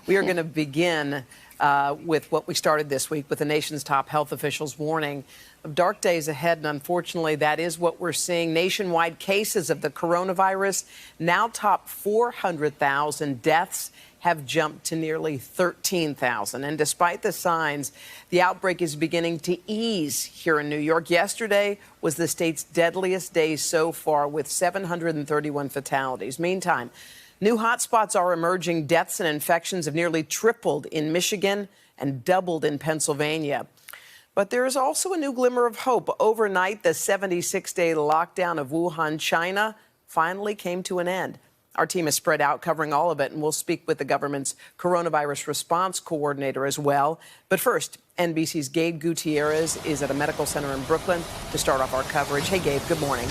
We are going to begin with what we started this week with the nation's top health officials warning of dark days ahead. And unfortunately, that is what we're seeing. Nationwide cases of the coronavirus now top 400,000. Deaths have jumped to nearly 13,000. And despite the signs, the outbreak is beginning to ease here in New York. Yesterday was the state's deadliest day so far, with 731 fatalities. Meantime, new hotspots are emerging. Deaths and infections have nearly tripled in Michigan and doubled in Pennsylvania. But there is also a new glimmer of hope. Overnight, the 76-day lockdown of Wuhan, China, finally came to an end. Our team is spread out covering all of it, and we'll speak with the government's coronavirus response coordinator as well. But first, NBC's Gabe Gutierrez is at a medical center in Brooklyn to start off our coverage. Hey, Gabe, good morning.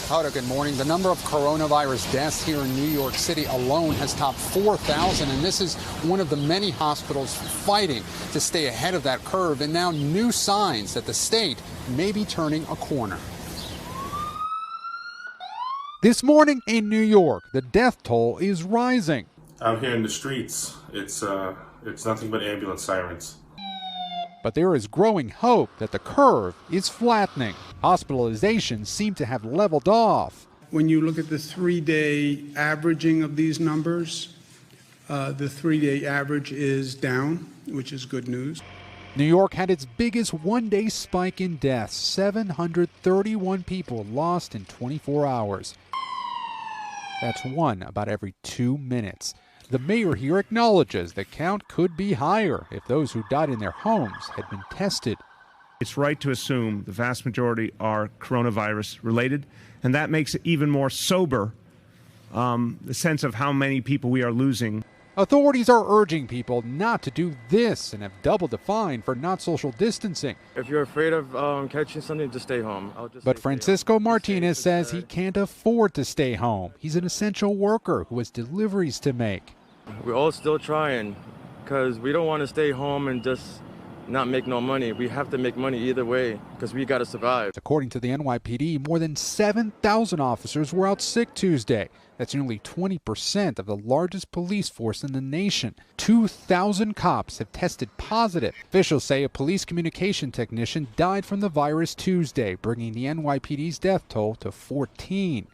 Hoda, good morning. The number of coronavirus deaths here in New York City alone has topped 4,000, and this is one of the many hospitals fighting to stay ahead of that curve, and now new signs that the state may be turning a corner. This morning in New York, the death toll is rising. Out here in the streets, it's nothing but ambulance sirens. But there is growing hope that the curve is flattening. Hospitalizations seem to have leveled off. When you look at the 3-day averaging of these numbers, the 3-day average is down, which is good news. New York had its biggest one-day spike in deaths. 731 people lost in 24 hours. That's one about every 2 minutes. The mayor here acknowledges the count could be higher if those who died in their homes had been tested. It's right to assume the vast majority are coronavirus related, and that makes it even more sober, the sense of how many people we are losing. Authorities are urging people not to do this and have doubled the fine for not social distancing. If you're afraid of catching something, just stay home. But Francisco Martinez says he can't afford to stay home. He's an essential worker who has deliveries to make. We're all still trying because we don't want to stay home and just not make no money. We have to make money either way because we got to survive. According to the NYPD, more than 7,000 officers were out sick Tuesday. That's nearly 20% of the largest police force in the nation. 2,000 cops have tested positive. Officials say a police communication technician died from the virus Tuesday, bringing the NYPD's death toll to 14.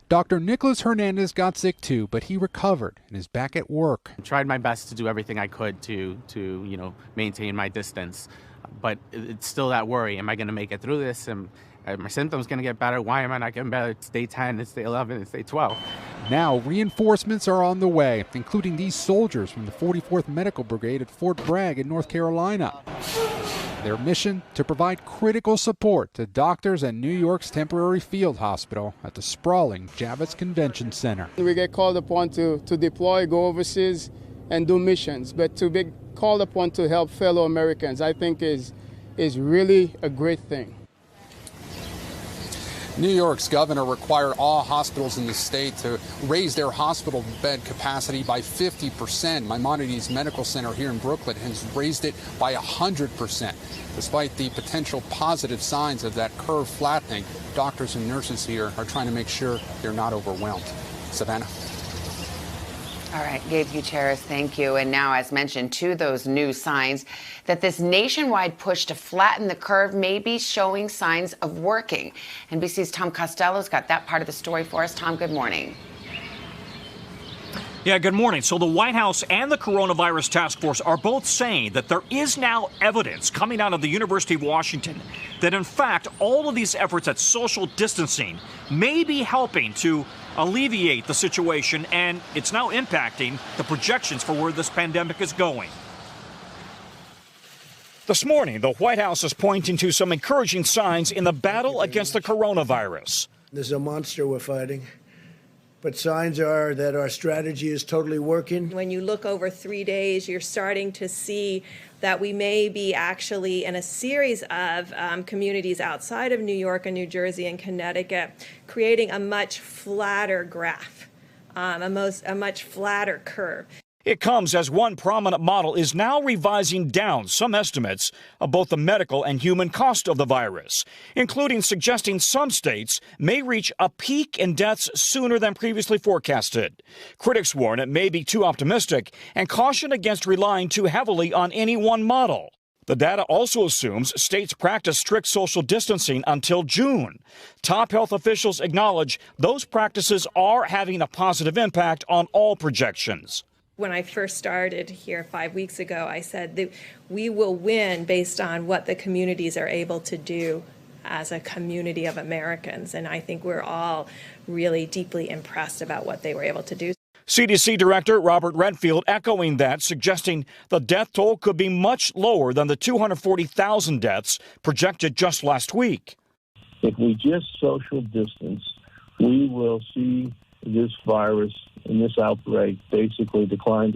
Dr. Nicholas Hernandez got sick too, but he recovered and is back at work. I tried my best to do everything I could to maintain my distance, but it's still that worry. Am I going to make it through this? And my symptoms going to get better? Why am I not getting better? It's day 10, it's day 11, it's day 12. Now reinforcements are on the way, including these soldiers from the 44th Medical Brigade at Fort Bragg in North Carolina. Their mission to provide critical support to doctors at New York's temporary field hospital at the sprawling Javits Convention Center. We get called upon to deploy, go overseas, and do missions, but to be called upon to help fellow Americans, I think is really a great thing. New York's governor required all hospitals in the state to raise their hospital bed capacity by 50%. Maimonides Medical Center here in Brooklyn has raised it by 100%. Despite the potential positive signs of that curve flattening, doctors and nurses here are trying to make sure they're not overwhelmed. Savannah. All right, Gabe Gutierrez, thank you. And now, as mentioned, to those new signs that this nationwide push to flatten the curve may be showing signs of working. NBC's Tom Costello's got that part of the story for us. Tom, good morning. Yeah, good morning. So the White House and the coronavirus task force are both saying that there is now evidence coming out of the University of Washington that, in fact, all of these efforts at social distancing may be helping to alleviate the situation, and it's now impacting the projections for where this pandemic is going. This morning, the White House is pointing to some encouraging signs in the battle against the coronavirus. There's a monster we're fighting. But signs are that our strategy is totally working. When you look over 3 days, you're starting to see that we may be actually in a series of communities outside of New York and New Jersey and Connecticut, creating a much flatter graph, a much flatter curve. It comes as one prominent model is now revising down some estimates of both the medical and human cost of the virus, including suggesting some states may reach a peak in deaths sooner than previously forecasted. Critics warn it may be too optimistic and caution against relying too heavily on any one model. The data also assumes states practice strict social distancing until June. Top health officials acknowledge those practices are having a positive impact on all projections. When I first started here 5 weeks ago, I said that we will win based on what the communities are able to do as a community of Americans. And I think we're all really deeply impressed about what they were able to do. CDC Director Robert Redfield echoing that, suggesting the death toll could be much lower than the 240,000 deaths projected just last week. If we just social distance, we will see this virus and this outbreak basically decline.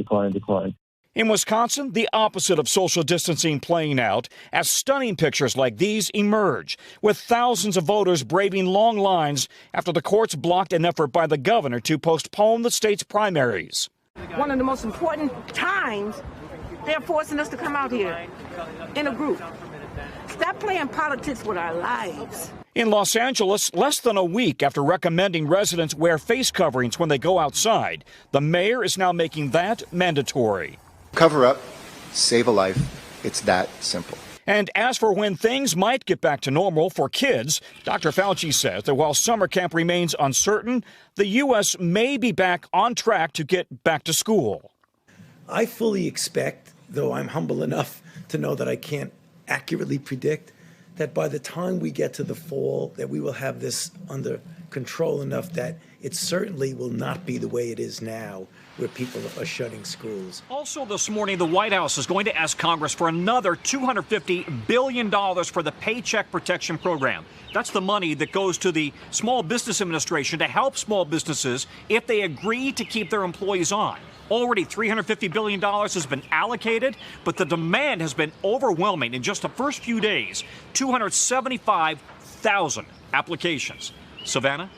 In Wisconsin, the opposite of social distancing playing out as stunning pictures like these emerge, with thousands of voters braving long lines after the courts blocked an effort by the governor to postpone the state's primaries. One of the most important times, they're forcing us to come out here in a group. Stop playing politics with our lives. In Los Angeles, less than a week after recommending residents wear face coverings when they go outside, the mayor is now making that mandatory. Cover up, save a life. It's that simple. And as for when things might get back to normal for kids, Dr. Fauci says that while summer camp remains uncertain, the U.S. may be back on track to get back to school. I fully expect, though I'm humble enough to know that I can't accurately predict, that by the time we get to the fall, that we will have this under control enough that it certainly will not be the way it is now, where people are shutting schools. Also this morning, the White House is going to ask Congress for another $250 billion for the Paycheck Protection Program. That's the money that goes to the Small Business Administration to help small businesses if they agree to keep their employees on. Already $350 billion has been allocated, but the demand has been overwhelming. In just the first few days, 275,000 applications. Savannah?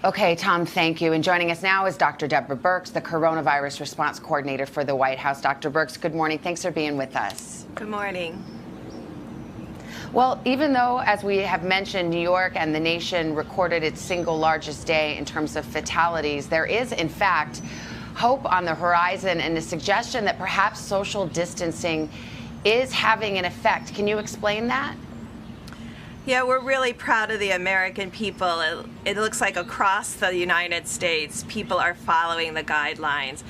Okay, Tom, thank you. And joining us now is Dr. Deborah Birx, the Coronavirus Response Coordinator for the White House. Dr. Birx, good morning. Thanks for being with us. Good morning. Well, even though, as we have mentioned, New York and the nation recorded its single largest day in terms of fatalities, there is, in fact, hope on the horizon and a suggestion that perhaps social distancing is having an effect. Can you explain that? Yeah, we're really proud of the American people. It looks like across the United States, people are following the guidelines,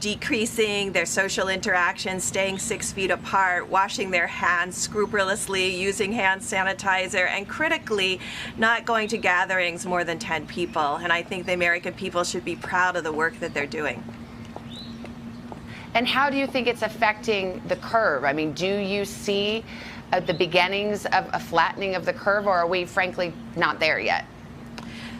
decreasing their social interactions, staying 6 feet apart, washing their hands scrupulously, using hand sanitizer, and critically, not going to gatherings more than 10 people. And I think the American people should be proud of the work that they're doing. And how do you think it's affecting the curve? I mean, do you see the beginnings of a flattening of the curve, or are we frankly not there yet?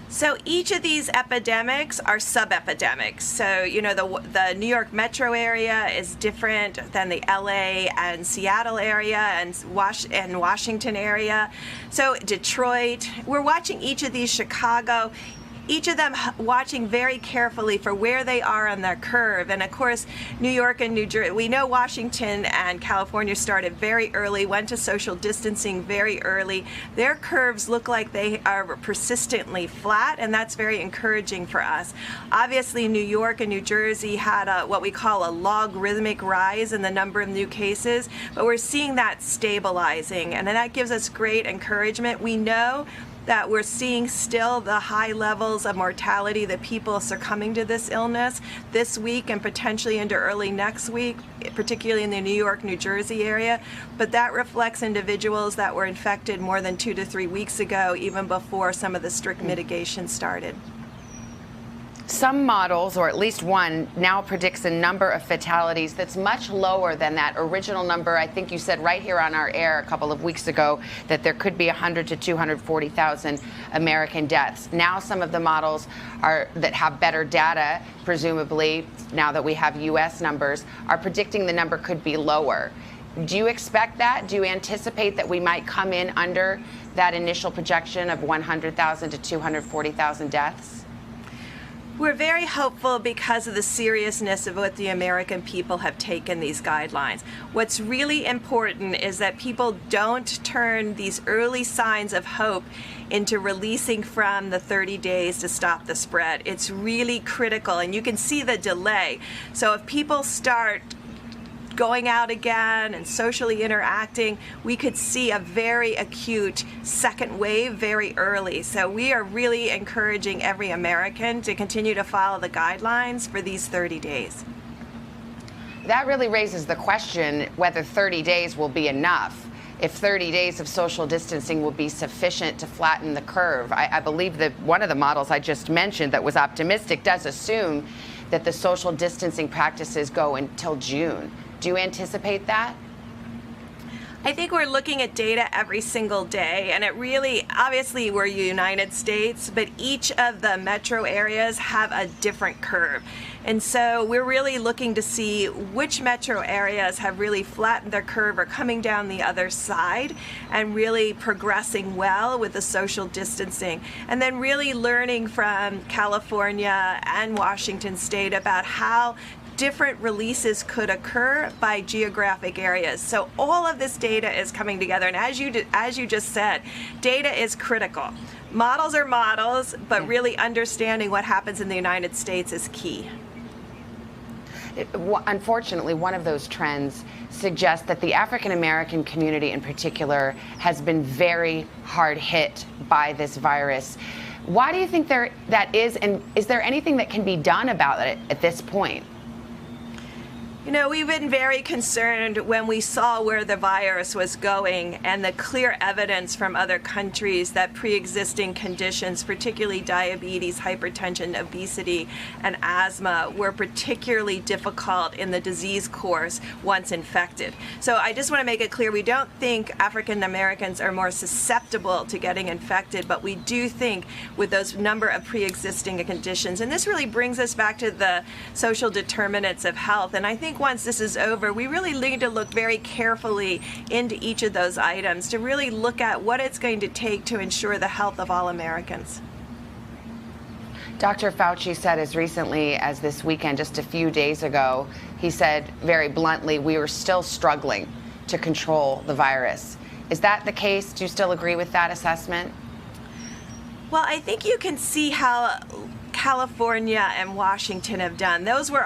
So each of these epidemics are sub-epidemics. So, you know, the New York metro area is different than the LA and Seattle area and Washington area. So Detroit, we're watching each of these, Chicago, each of them watching very carefully for where they are on their curve. And of course, New York and New Jersey, we know Washington and California started very early, went to social distancing very early. Their curves look like they are persistently flat, and that's very encouraging for us. Obviously, New York and New Jersey had what we call a logarithmic rise in the number of new cases, but we're seeing that stabilizing, and that gives us great encouragement. We know that we're seeing still the high levels of mortality, that people succumbing to this illness this week and potentially into early next week, particularly in the New York, New Jersey area. But that reflects individuals that were infected more than 2 to 3 weeks ago, even before some of the strict mitigation started. Some models, or at least one, now predicts a number of fatalities that's much lower than that original number. I think you said right here on our air a couple of weeks ago that there could be 100 to 240,000 American deaths. Now some of the models that have better data, presumably, now that we have U.S. numbers, are predicting the number could be lower. Do you expect that? Do you anticipate that we might come in under that initial projection of 100,000 to 240,000 deaths? We're very hopeful because of the seriousness of what the American people have taken these guidelines. What's really important is that people don't turn these early signs of hope into releasing from the 30 days to stop the spread. It's really critical, and you can see the delay. So if people start going out again and socially interacting, we could see a very acute second wave very early. So we are really encouraging every American to continue to follow the guidelines for these 30 days. That really raises the question whether 30 days will be enough. If 30 days of social distancing will be sufficient to flatten the curve. I believe that one of the models I just mentioned that was optimistic does assume that the social distancing practices go until June. Do you anticipate that? I think we're looking at data every single day, and it really, obviously we're United States, but each of the metro areas have a different curve. And so we're really looking to see which metro areas have really flattened their curve or coming down the other side and really progressing well with the social distancing. And then really learning from California and Washington State about how different releases could occur by geographic areas. So all of this data is coming together, and as you just said, data is critical. Models are models, but really understanding what happens in the United States is key. Unfortunately, one of those trends suggests that the African American community in particular has been very hard hit by this virus. Why do you think that is, and is there anything that can be done about it at this point? You know, we've been very concerned when we saw where the virus was going and the clear evidence from other countries that pre-existing conditions, particularly diabetes, hypertension, obesity, and asthma, were particularly difficult in the disease course once infected. So I just want to make it clear, we don't think African Americans are more susceptible to getting infected, but we do think with those number of pre-existing conditions, and this really brings us back to the social determinants of health, and I think once this is over, we really need to look very carefully into each of those items to really look at what it's going to take to ensure the health of all Americans. Dr. Fauci said as recently as this weekend, just a few days ago, he said very bluntly, we were still struggling to control the virus. Is that the case? Do you still agree with that assessment? Well, I think you can see how California and Washington have done. Those were